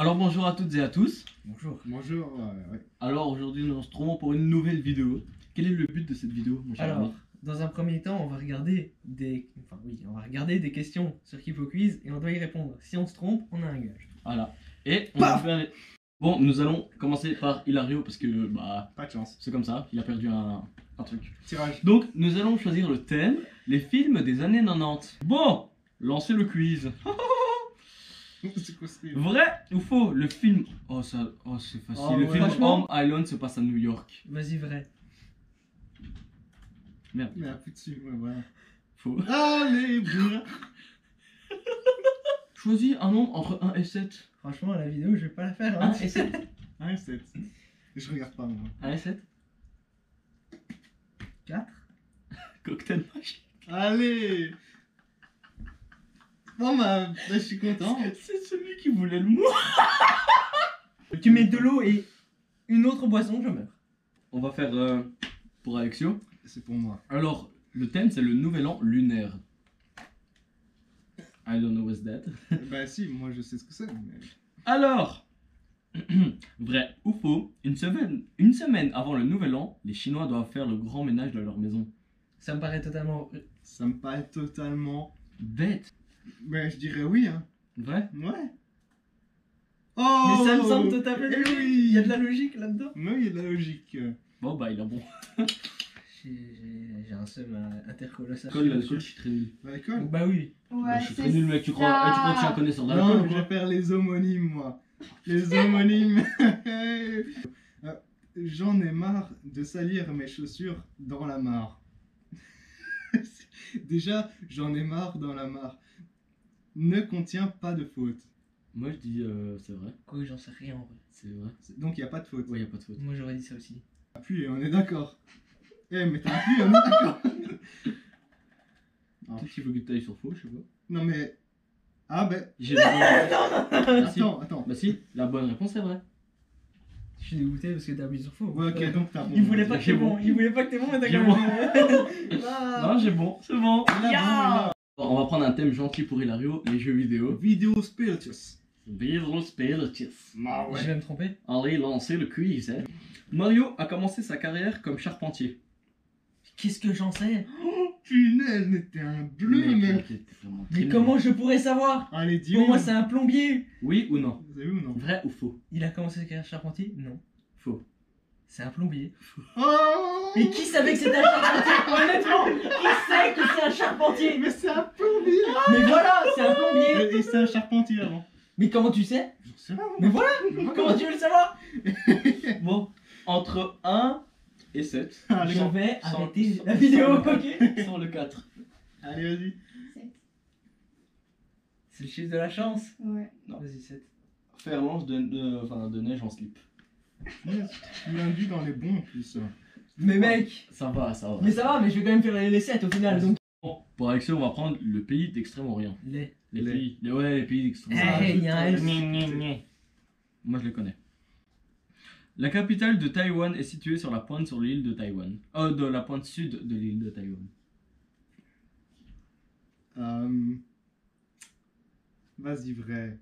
Alors bonjour à toutes et à tous. Bonjour. Bonjour. Ouais. Alors aujourd'hui nous nous retrouvons pour une nouvelle vidéo. Quel est le but de cette vidéo, mon cher ami? Alors, dans un premier temps, on va regarder des questions sur Kipo Quiz et on doit y répondre. Si on se trompe, on a un gage. Voilà. Et on va faire... Bon, nous allons commencer par Hilario parce que bah Pas de chance. c'est comme ça, il a perdu un truc. Tirage. Donc nous allons choisir le thème, les films des années 90. Bon, lancez le quiz. C'est quoi ce film? Vrai ou faux, le film... Oh c'est facile, Oh, le ouais. film Franchement- Home Island se passe à New York. Vas-y, vrai. Merde, Mais un peu dessus, ouais, voilà. faux. Allez, bien. Choisis un nombre entre 1 et 7. Franchement, la vidéo, je vais pas la faire. Hein. 1 et 7. 1 et 7. Je regarde pas, moi. 1 et 7. 4. Cocktail magique. Allez. Bon, bah, je suis content. C'est celui qui voulait le mot. Tu mets de l'eau et une autre boisson, je meurs. On va faire pour Alexio. C'est pour moi. Alors, le thème c'est le nouvel an lunaire. I don't know what's that. Bah, si, moi je sais ce que c'est. Mais... Alors, vrai ou faux, une semaine avant le nouvel an, les Chinois doivent faire le grand ménage de leur maison. Ça me paraît totalement... Ça me paraît totalement. Bête. Mais je dirais oui, hein. Vrai? Ouais. Oh. Mais ça me semble totalement Eh logique. oui. Il y a de la logique là-dedans. Non, il y a de la logique. Bon bah il a bon. J'ai un seum intercolossal. Colle, je suis très nul. À l'école. Bah oui. Bah, Ouais, je suis très nul mec, tu crois que je suis un connaisseur de la Non, colle, je quoi. vais faire les homonymes, moi. Les homonymes. J'en ai marre de salir mes chaussures dans la mare. Déjà, j'en ai marre dans la mare. Ne contient pas de faute. Moi je dis c'est vrai. Quoi, j'en sais rien en vrai. C'est vrai. Donc, il n'y a pas de faute. Ouais, y a pas de faute. Moi, j'aurais dit ça aussi. Appuyé, on est d'accord. Eh, mais t'as appuyé, on est d'accord. Peut-être qu'il faut que tu ailles sur faux, je sais pas. Non, mais. Ah, ben. J'ai la bonne... Ah, si. Attends. Bah si, la bonne réponse est vraie. Je suis dégoûté parce que t'as appuyé sur faux. Ouais, ok, donc t'as bon. Il voulait pas que J'ai t'es bon. bon. Il voulait pas que t'es bon, mais t'as J'ai quand bon. même bon. Ah. Non, j'ai bon, c'est bon. Il a bon, il a Bon, on va prendre un thème gentil pour Hilario, les jeux vidéo. bon. Vidéo Spiritus. Virus Spiritus. Ah Je vais me tromper. Allez, lancer le quiz. Hein. Mario a commencé sa carrière comme charpentier. Qu'est-ce que j'en sais? Punaise, mais t'es un bleu, mec. t'es vraiment très Mais nul. comment je pourrais savoir? Allez, dis Pour moi, c'est un plombier. Oui ou non? Vous avez vu ou non? Vrai ou faux? Il a commencé sa carrière charpentier? Non. Faux. C'est un plombier. Oh. Mais qui savait que c'était un charpentier? Honnêtement, qui sait que c'est un charpentier? Mais c'est un plombier. Mais voilà, c'est un plombier. Et c'est un charpentier avant. Mais comment tu sais? J'en sais rien. Mais voilà, comment tu veux le savoir? Bon, entre 1 et 7. Allez, Je bon. vais Sans- arrêter sans- la vidéo, sans- ok? Sans le 4. Allez, vas-y. C'est le chiffre de la chance. Ouais. Vas-y, 7. Faire lance de neige en slip. Punaise, tu l'induis dans les bons en plus. Mais mec, Ça va, ça va. mais ça va, mais je vais quand même faire les 7 au final, donc. Bon, pour Alexio, on va prendre le pays d'Extrême-Orient. Les. Les pays d'Extrême-Orient. Eh, il y a un S. Moi je le connais. La capitale de Taïwan est située sur la pointe sur l'île de Taïwan. De la pointe sud de l'île de Taïwan. Vas-y, vrai.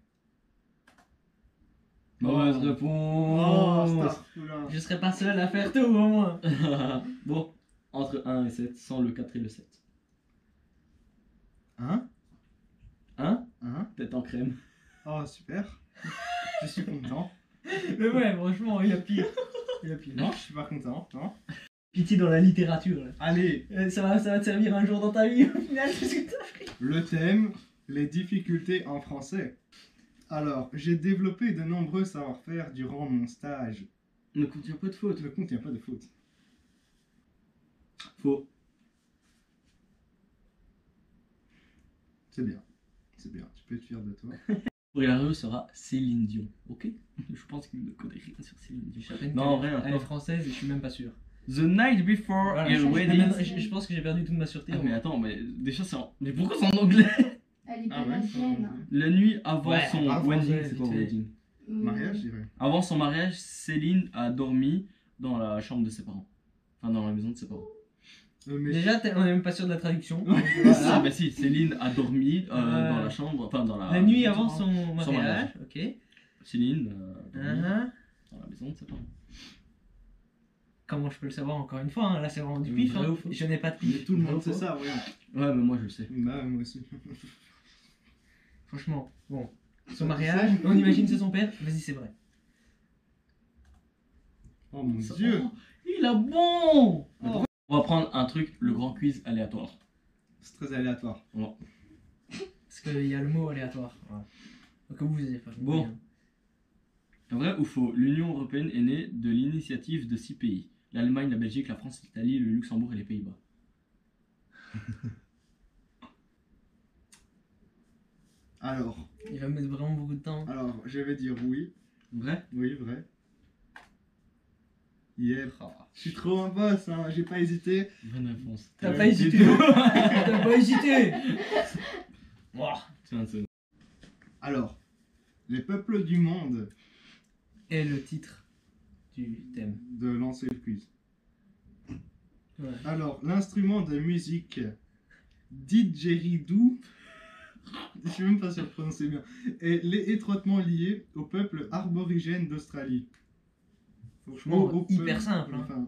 Mauvaise Oh, réponse. starfula. Je serais pas seul à faire tout au moins. Bon, entre 1 et 7, sans le 4 et le 7. Hein? Hein? Hein? Tête en crème. Oh, super. Je suis content. Mais ouais, franchement, il y a pire. Il y a pire. Non, je suis pas content. Non. Pitié dans la littérature là. Allez, Ça va te servir un jour dans ta vie au final, parce que t'as fait. le thème, les difficultés en français. Alors, j'ai développé de nombreux savoir-faire durant mon stage. Ne contient pas de faute. Le compte, il n'y a pas de faute. Faux. C'est bien. C'est bien. Tu peux être fier de toi. Pour Hilario sera Céline Dion. Ok? Je pense qu'il ne connaît rien sur Céline Dion. Non, en vrai, Elle est attends. française et je suis même pas sûr. The night before Voilà, a wedding. je pense que j'ai perdu toute ma sûreté. Ah, mais attends, mais déjà c'est en. Mais pourquoi c'est en anglais? Elle est Ah ouais, canadienne. La nuit avant Ouais, son avant, wedding, ouais, c'est quoi vite fait. wedding? Mariage, je dirais. Avant son mariage, Céline a dormi dans la chambre de ses parents. Enfin, dans la maison de ses parents. Mais Déjà, on est même pas sûr de la traduction. Ouais. Ah, bah si, Céline a dormi dans la chambre. Enfin, dans la. La nuit avant son Son mariage, mariage. ok. Céline, Hein? dans la maison, c'est pas. Comment je peux le savoir encore une fois, hein, là c'est vraiment du pif, Vrai hein. ou faux? Je n'ai pas de Mais pif. tout le Vrai monde ou sait faux? ça, ouais. Ouais, mais moi je le sais. Bah, moi aussi. Franchement, bon. Son Ça, mariage, c'est- on imagine c'est son père, vas-y c'est vrai. Oh mon Ça- dieu. Oh, il a bon. Oh. On va prendre un truc, le grand quiz aléatoire. C'est très aléatoire. Parce qu'il y a le mot aléatoire. Voilà. Donc vous avez pas compris, Bon. hein. Vrai ou faux? L'Union Européenne est née de l'initiative de 6 pays. L'Allemagne, la Belgique, la France, l'Italie, le Luxembourg et les Pays-Bas. Alors, Il va mettre vraiment beaucoup de temps. je vais dire oui. Vrai? Oui, vrai. Yep. Ah, Je suis trop un boss, hein. J'ai pas hésité. bonne réponse. T'as Ouais, pas hésité. c'est tout. T'as pas hésité. Ouah. Tiens, c'est- Alors, les peuples du monde Et le titre du thème. de lancer le quiz. Ouais. Alors, l'instrument de musique didgeridoo, je suis même pas sûr de prononcer bien, est étroitement lié au peuple aborigène d'Australie. Franchement, hyper simple, hein. Enfin,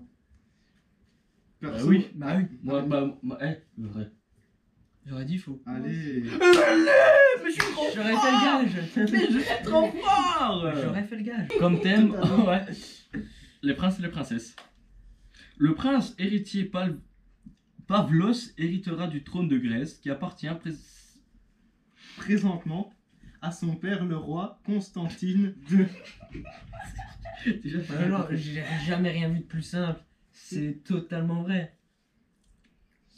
Bah perso, oui. Bah oui. Moi, vrai. J'aurais dit faux. Allez. Mais je suis trop J'aurais fait le gage. je suis trop fort. J'aurais fait le gage. Comme thème, Totalement. ouais. Les princes et les princesses. Le prince héritier Pavlos héritera du trône de Grèce qui appartient Présentement, à son père le roi Constantine de... Déjà, Non, j'ai jamais rien vu de plus simple. C'est totalement vrai.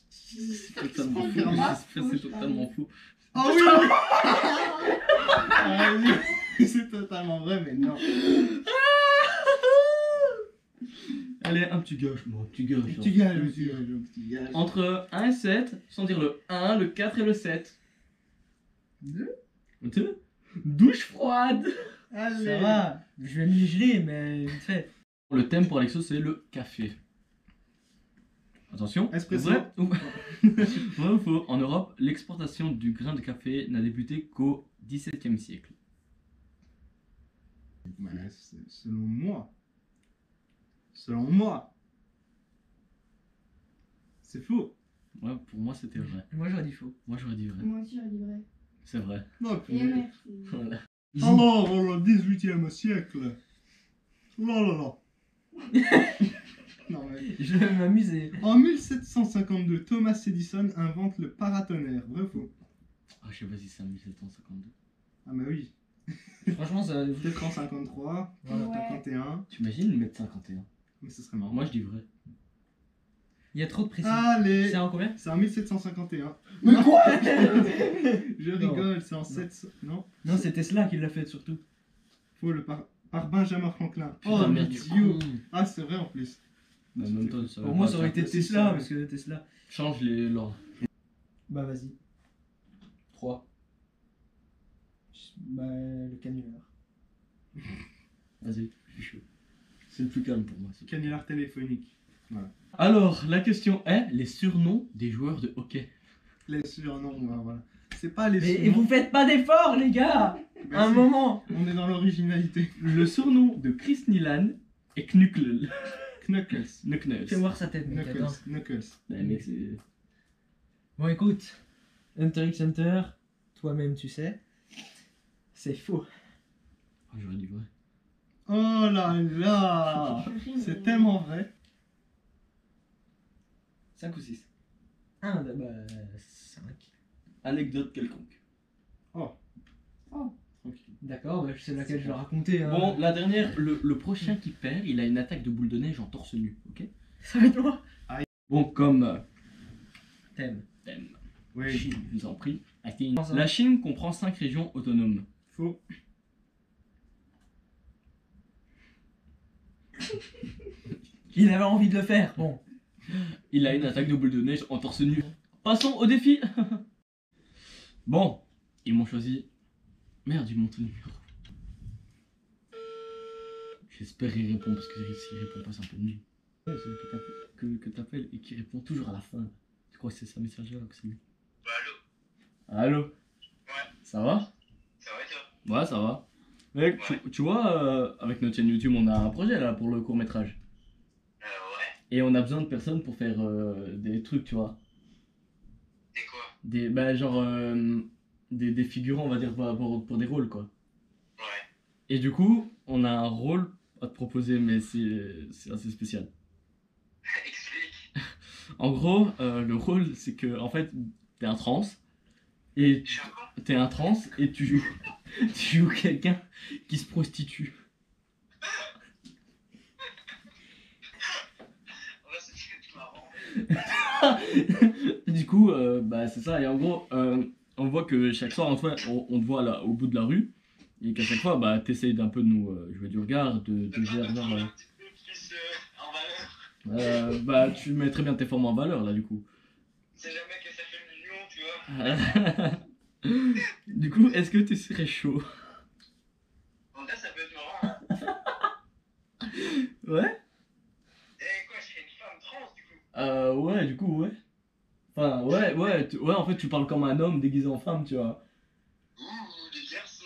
c'est totalement fou. Confirme. C'est totalement fou. Oh oui. Ah oui, c'est totalement vrai, mais non. Allez, un petit gage, moi, un petit gage. Tu gages, tu gages, tu gages. Entre 1 et 7, sans dire le 1, le 4 et le 7. 2 Douche froide. Allez. Ça va. Je vais me geler, mais vite fait. Le thème pour Alexo, c'est le café. Attention. Espresso. Vrai ou... vrai ou faux? En Europe, l'exportation du grain de café n'a débuté qu'au XVIIe siècle. Bah, selon moi. Selon moi. C'est faux. Ouais, pour moi, c'était vrai. Moi j'aurais dit faux. Moi, j'aurais dit vrai. Moi aussi, j'aurais dit vrai. C'est vrai. Non, Et punaise. merci. Voilà. Alors, au 18e siècle. Là là là. Non, mais... Je vais m'amuser. En 1752, Thomas Edison invente le paratonnerre. Vrai ou faux? Ah, je sais pas si c'est en 1752. Ah, bah oui. Franchement, ça. Peut-être en 53, Voilà. Ouais. 51. T'imagines mettre 51? Mais ce serait marrant. Moi, je dis vrai. Il y a trop de précis. Allez. C'est en combien? C'est en 1751. Mais quoi? Je rigole, c'est en 700. Non? Non, c'est Tesla qui l'a fait surtout. Faut le par Benjamin Franklin. Putain, Oh, merde, Dieu. du con. Ah, c'est vrai en plus. Bah, en même temps, ça Pour moi, ça aurait pas- été c'est Tesla, ça. parce que Tesla. Change l'ordre. Bah, vas-y. 3. Bah, le canular. Vas-y, je suis chaud. C'est le plus calme pour moi. c'est- Canular téléphonique. Alors, la question est les surnoms des joueurs de hockey. Les surnoms, bah, voilà. C'est pas les Et surnoms. vous faites pas d'efforts, les gars! Bah, Un si, moment! On est dans l'originalité. Le surnom de Chris Nilan est Knuckle. Knuckles. Knuckles. Fais voir sa tête, mec, Knuckles. attends. Knuckles. Ouais, mec, c'est. Bon, écoute. Hunter x Hunter, toi-même, tu sais. C'est faux. Oh, j'aurais dit vrai. Oh là là. C'est tellement vrai. 5 ou 6. Ah, bah, 5. Anecdote quelconque. Oh. Tranquille. D'accord, bah, c'est laquelle je vais raconter. Hein. Bon, la dernière, le prochain qui perd, il a une attaque de boule de neige en torse nu, ok? Ça va être moi. Bon, comme Thème. thème, Oui. Chine, je vous en prie. La Chine comprend 5 régions autonomes. Faux. Il avait envie de le faire. Bon. Il a une attaque de boule de neige en torse nu. Passons au défi. Bon, ils m'ont choisi. Merde, ils m'ont ton numéro. J'espère qu'il répond parce que s'il répond pas, c'est un peu nul. Ouais, celui que t'appelles et qui répond toujours à la fin. Je crois que c'est sa messagerie que c'est lui. Bah allô. Allô? Ouais. Ça va? Ça va et toi? Ouais, ça va. Mec, tu vois, avec notre chaîne YouTube, on a un projet là pour le court-métrage. Ouais. Et on a besoin de personnes pour faire des trucs, tu vois. Et quoi? Bah, genre, des figurants, on va dire, pour des rôles, quoi. Ouais. Et du coup, on a un rôle à te proposer, mais c'est assez spécial. Explique. En gros, le rôle, c'est que, en fait, t'es un trans, et Je suis un con. t'es un trans, et tu joues quelqu'un qui se prostitue. Ouais, c'est marrant. Du coup, bah, c'est ça, et en gros, on voit que chaque soir, en fait, on te voit là, au bout de la rue, et qu'à chaque fois, bah, t'essayes d'un peu de nous jouer du regard, de gérer, genre, Un petit peu plus en valeur. bah, tu mets très bien tes formes en valeur, là, du coup. C'est jamais que ça fait le million, tu vois. Du coup, est-ce que tu serais chaud? En vrai, ça peut être marrant. Hein. Ouais? Et quoi, je serais une femme trans, du coup. Ouais, du coup, ouais. Enfin, ouais, ouais, en fait, tu parles comme un homme déguisé en femme, tu vois. Ouh, des garçons.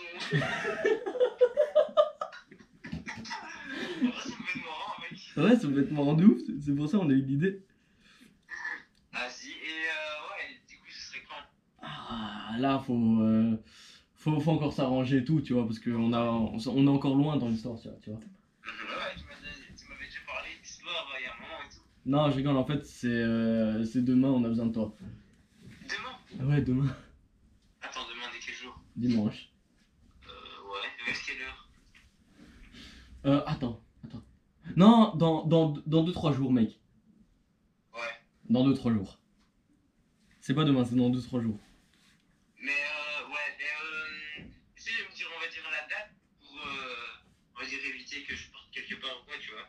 En vrai, ça peut être marrant, mec. Ouais, ça peut être marrant de ouf, c'est pour ça qu'on a eu l'idée. Ah, si, et ouais, du coup, ce serait quand? Ah, là, faut encore s'arranger et tout, tu vois, parce qu'on on est encore loin dans l'histoire, tu vois. Ouais, tu m'avais déjà parlé d'histoire il y a un moment et tout. Non, je rigole, en fait, c'est demain, on a besoin de toi. Demain? Ouais, demain, Attends, demain, dès quel jour? dimanche. Ouais, vers quelle heure? Attends. Non, dans 2-3 jours, mec. Ouais. Dans 2-3 jours. C'est pas demain, c'est dans 2-3 jours. Mais ouais, essaye de me dire, on va dire la date pour, on va dire, éviter que je parte quelque part ou quoi, tu vois.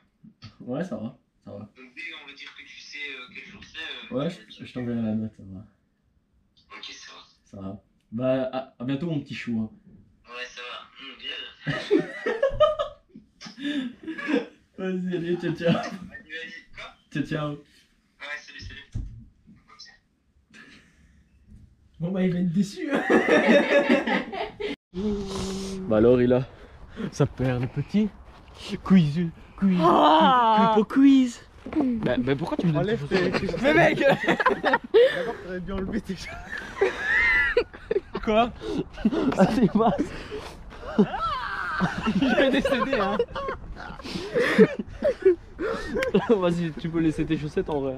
Ouais, ça va. Donc dès on va dire que tu sais quel jour c'est. Ouais, je t'enverrai la note, ça va. Ok, ça va. Ça va. Bah, à bientôt, mon petit chou. Hein. Ouais, ça va. Bien. Vas-y, allez, ciao. Vas-y. Quoi? Ciao. Ouais, salut. Ok. Bon bah il va être déçu. Bah alors, il a sa paire de petits quiz. Quiz. Bah, pourquoi tu me donnes Enlève tes chaussettes. Mais mec. D'abord, t'aurais bien enlevé tes chaussettes. Quoi? Ah, c'est basse. Je vais décéder hein. Vas-y, tu peux laisser tes chaussettes en vrai.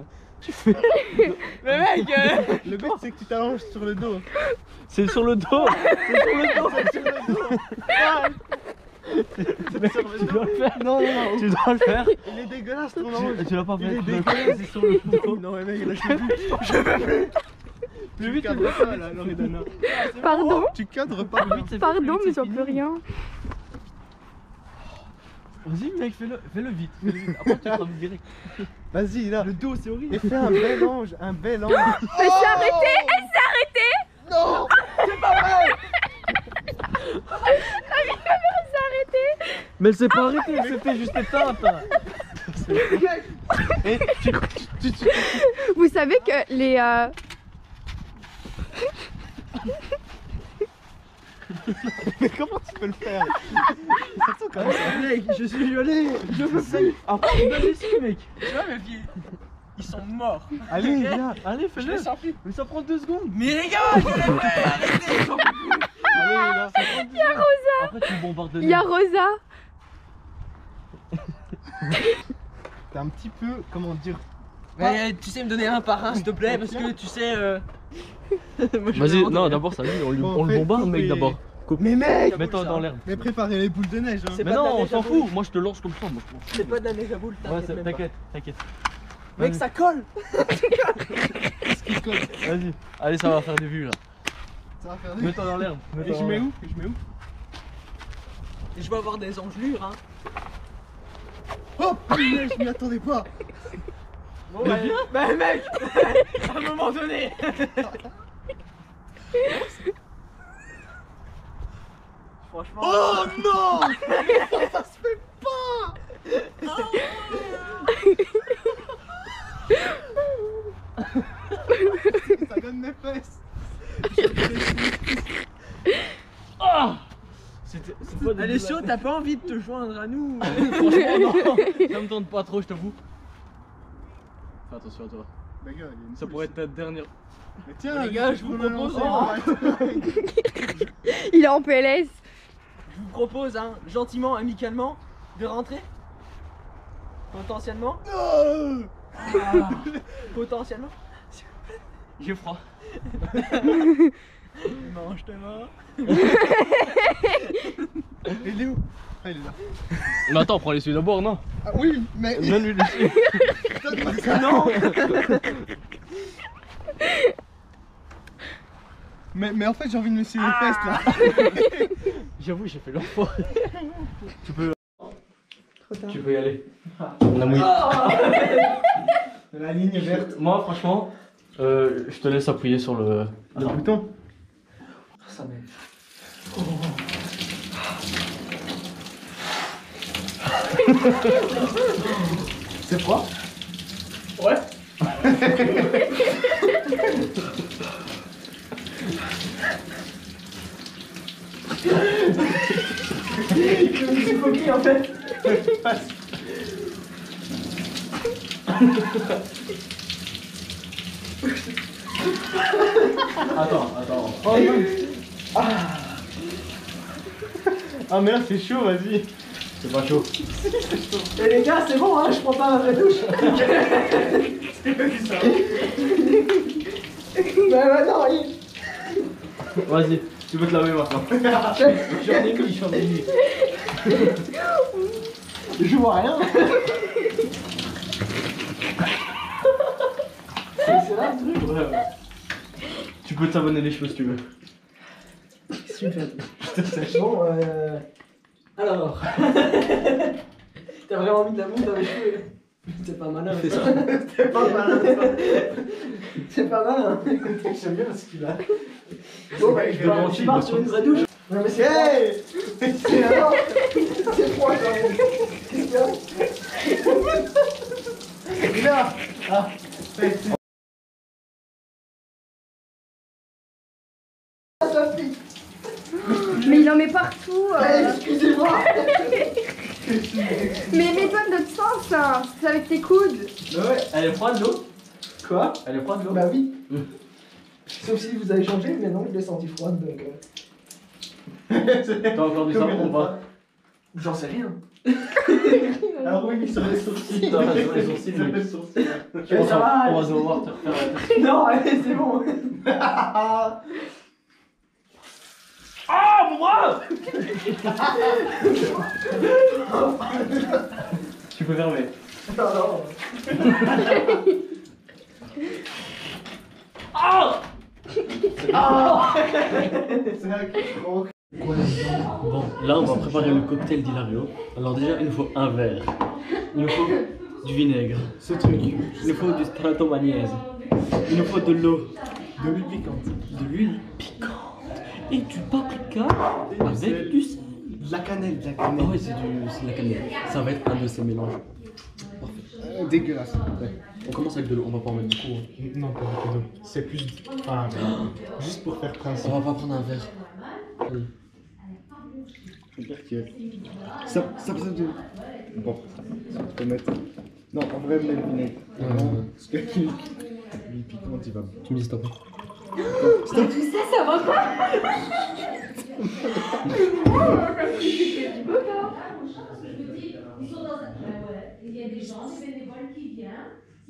Mais mec Le but, c'est que tu t'allonges sur le dos. C'est sur le dos. Tu dois le faire. Non. Tu dois le faire. Il est dégueulasse ton ange. Tu l'as pas Il fait. est dégueulasse, c'est sur le dos. Non, mais mec, là, je veux plus. Tu cadres pas là, Loredana. Pardon, Tu cadres pas. pardon, mais j'en peux rien. Vas-y, mec, fais-le vite. Après, tu seras direct. Vas-y, là. Le dos, c'est horrible. Et fais un bel ange, Elle s'est arrêtée, elle s'est arrêtée. Non, c'est pas vrai. Mais elle s'est pas arrêtée, elle s'est fait juste éteinte. Et Vous savez que les mais comment tu peux le faire? Surtout comme ça. Mec, je suis violé. Je veux plus. Après, tu donnes les signes, mec. Tu vois mes pieds, ils sont morts. Allez, viens. Allez, Je fais-le. les sens plus. Mais ça prend 2 secondes. Mais les gars, je les fais. Arrêtez. Allez, là. Après, tu bombardes le il y a Rosa. T'es un petit peu, comment dire. Mais tu sais me donner un par un s'il te plaît parce que tu sais moi, je Vas-y, vais non, rentrer. d'abord, ça, on Bon, le fais bombarde, couper. mec, d'abord. Mais mec, Mets-toi dans l'herbe. mais préparez les boules de neige. Hein. C'est Mais pas de la non, on neige s'en à fout. Moi, je te lance comme ça. Moi, je m'en fous. C'est pas de la neige à boule, Ouais, t'inquiète même pas. t'inquiète. Mec, ça colle. Qu'est-ce qui colle? Vas-y. Allez, ça va faire des vues là. Ça va faire des. Mets-toi dans l'herbe. Et je mets où? Et je vais avoir des engelures hein. Oh punaise, je m'y attendais pas. Bon bah, bah mec à un moment donné. Franchement. Oh non. Ça se fait pas. Ça donne mes fesses. Ah, c'est pas des Elle est chaude, t'as pas envie de te joindre à nous. Franchement, non. Ça me tente pas trop, je t'avoue. Fais attention à toi. Les gars, il y a une Ça pousse. pourrait être ta dernière. Mais tiens, Les gars, je vous propose. Il est en PLS. Je vous propose, hein, gentiment, amicalement, de rentrer. Potentiellement. Potentiellement. J'ai froid. Mange tes mains. Il est où? Ah, il est là. Mais attends, prends les celui d'abord, non? Ah oui, mais. Donne-lui le Non. Mais en fait, j'ai envie de me scier les fesses là. J'avoue, j'ai fait l'enfant. Tu peux. tard. Tu peux y aller. On a mouillé. La ligne verte. Moi, franchement, je te laisse appuyer sur le. Le bouton. Ça m'aide. C'est froid? Ouais. C'est coquille en fait. Attends. Oh non. Ah merde, c'est chaud, vas-y. C'est pas chaud. Et les gars, c'est bon, hein, je prends pas ma vraie douche. Bah non, Vas-y, tu peux te laver maintenant. J'en ai mis. je vois rien. C'est là le truc. Ouais. Tu peux t'abonner les cheveux si tu veux. Super. Bon, alors. T'as vraiment mis de la boue dans les cheveux. C'est pas malin. Fais ça. C'est pas malin. C'est pas malin. J'aime bien ce qu'il a. Bon, bah, je pars sur une vraie douche. Non, mais c'est Hey! C'est alors. C'est froid quand même. Qu'est-ce qu'il y a? Il est là! Ah! Ça pique. Mais il en met partout. Excusez-moi. Mais mets-toi de l'autre sens, hein. C'est avec tes coudes. Ouais. Elle est froide l'eau? Quoi? Elle est froide l'eau? Bah oui. Sauf si vous avez changé, mais non, je l'ai senti froide donc. T'as encore du savon ou pas? J'en sais rien. Alors oui, sur les sourcils. T'as raison, sur les sourcils, Sur oui. les sourcils. Ça va. On va se revoir te refaire. Non, allez, c'est bon. Ah, mon bras! Tu peux fermer. Non, non. Ah! C'est un qui croque. Bon, là on va préparer le cocktail d'Hilario. Alors déjà, il nous faut un verre. Il nous faut du vinaigre. Ce truc. Il nous faut du strato magnaise. Il nous faut de l'eau. De l'huile piquante. De l'huile piquante. Et du paprika avec du sel. De la cannelle, de la Ah cannelle. ouais, c'est de la cannelle. Ça va être un de ces mélanges. Dégueulasse. Ouais. On commence avec de l'eau, on va pas en mettre beaucoup. Hein. Non, pas beaucoup d'eau. C'est plus. Enfin, juste pour faire principe. On va pas prendre un verre. Allez. Ça de. Bon, ça peut mettre. Non, en vrai, mets le vinaigre. Parce que l'huile piquante, il va. Tu me dis stop. Tout ça, ça va pas. Il y a des gens, des bénévoles qui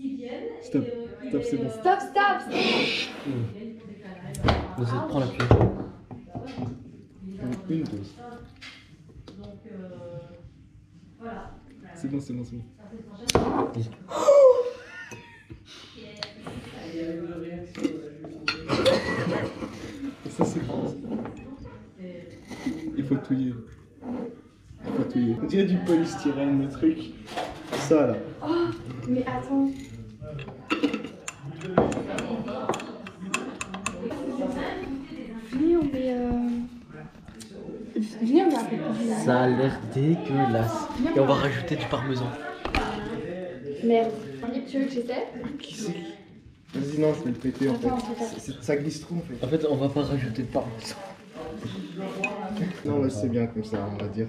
viennent. Stop, stop, c'est bon. Stop, stop. Vas-y, prends la cuillère. Une dose. C'est bon, c'est bon, c'est bon. Ça, c'est bon. Il faut touiller. Il faut touiller. On dirait du polystyrène, le truc. Ça, là. Oh, mais attends. Venez, on met. Venez, on met un peu plus de Ça a l'air dégueulasse. Et on va rajouter du parmesan. Merde. Tu veux que j'essaie? Qui c'est? Vas-y, non, je vais le péter en fait. Attends. Ça glisse trop en fait. En fait, on va pas rajouter de parmesan. Non, là c'est bien comme ça, on va dire.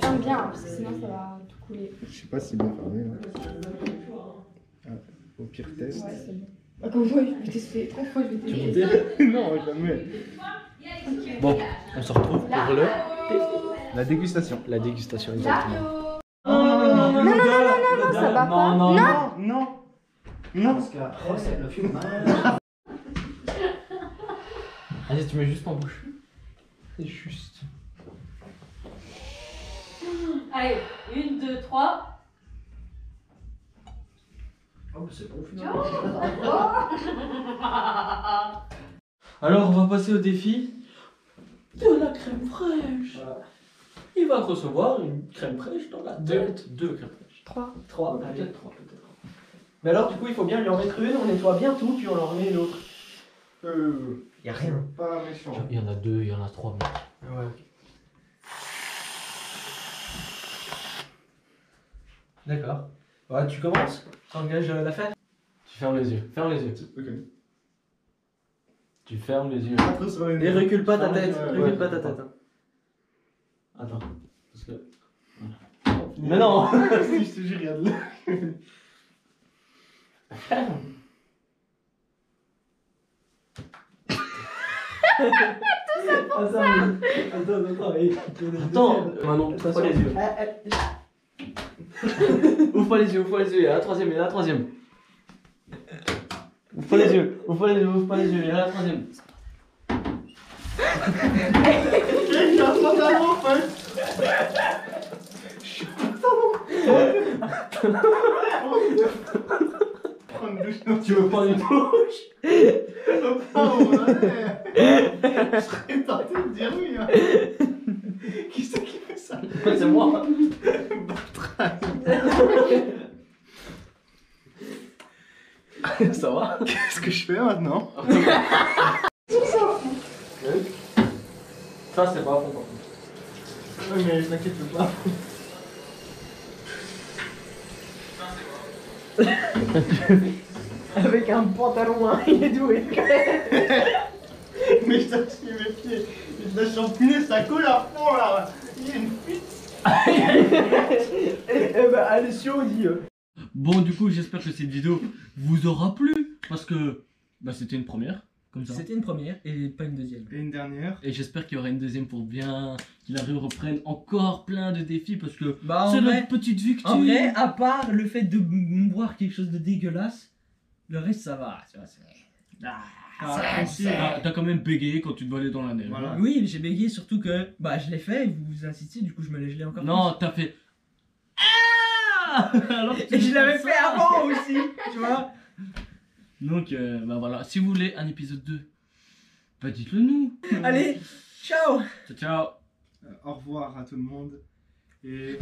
Ferme bien, parce que sinon ça va tout couler. Je sais pas si c'est bien fermé là. Ah, au pire test. Ouais, c'est bon. Bah, comme moi, je vais tester. Trois fois, je vais tester. Non, jamais. Bon, on se retrouve pour le... La dégustation. la dégustation, exactement. Non, ça va pas. Non. Non. Non. Oh, c'est le film. Allez, tu mets juste en bouche. C'est juste. Allez, 1, 2, 3. Oh, bah c'est bon finalement. Alors, on va passer au défi de la crème fraîche. Voilà. Il va recevoir une crème fraîche dans la tête. Deux crèmes fraîches. 3. 3, peut-être 3, peut-être. Mais alors, du coup, il faut bien lui en mettre une, on nettoie bien tout, puis on en remet une autre. Y a rien. Pas méchant. Il y en a 2, il y en a 3. Mais... Ouais, ok. D'accord. Ouais, tu commences. T'engages l'affaire. Tu fermes les yeux. Ferme les yeux. Ok. Tu fermes les yeux. Pas trop sur les Et recule pas ta Ferme les tête. yeux, Recule pas ta tête. Hein. Attends. Parce que. Voilà. Mais non. Si, je te jure, regarde là. Attends, Manon, ouvre pas les yeux. Ouvre pas les yeux, il y a la troisième, il y a la troisième. Ouvre pas les yeux, ouvre pas les yeux, ouvre pas les yeux, il y a la troisième. J'ai un pantalon en fait. Je suis prendre une douche. Tu veux prendre une douche? Oh, ouais. Je serais tenté de dire oui. Hein. Qui c'est qui fait ça? C'est moi. Ça va? Qu'est-ce que je fais maintenant? Ça, c'est pas bon, par contre. Oui, mais t'inquiète pas. Avec un pantalon, hein, il est doué. Mais je t'ai acheté mes pieds. La championnet, ça coule à fond là. Il y a une fuite. Eh ben, allez, si on dit. Bon, du coup, j'espère que cette vidéo vous aura plu. Parce que bah, c'était une première. Comme ça. C'était une première et pas une deuxième. Et une dernière. Et j'espère qu'il y aura une deuxième pour bien qu'il reprenne encore plein de défis. Parce que Bah, c'est en vrai, notre petite victime. en vrai, à part le fait de boire quelque chose de dégueulasse, le reste ça va. Tu vois, T'as quand même bégayé quand tu te balais dans la neige. Voilà. Oui, j'ai bégayé surtout que bah je l'ai fait et vous insistiez, du coup je me l'ai gelé encore Non, t'as fait. Ah alors que tu plus. Et je fais l'avais ça. fait avant aussi, tu vois. Donc, bah voilà. Si vous voulez un épisode 2, bah dites-le nous. Allez, ciao. Ciao, ciao. Au revoir à tout le monde. Et.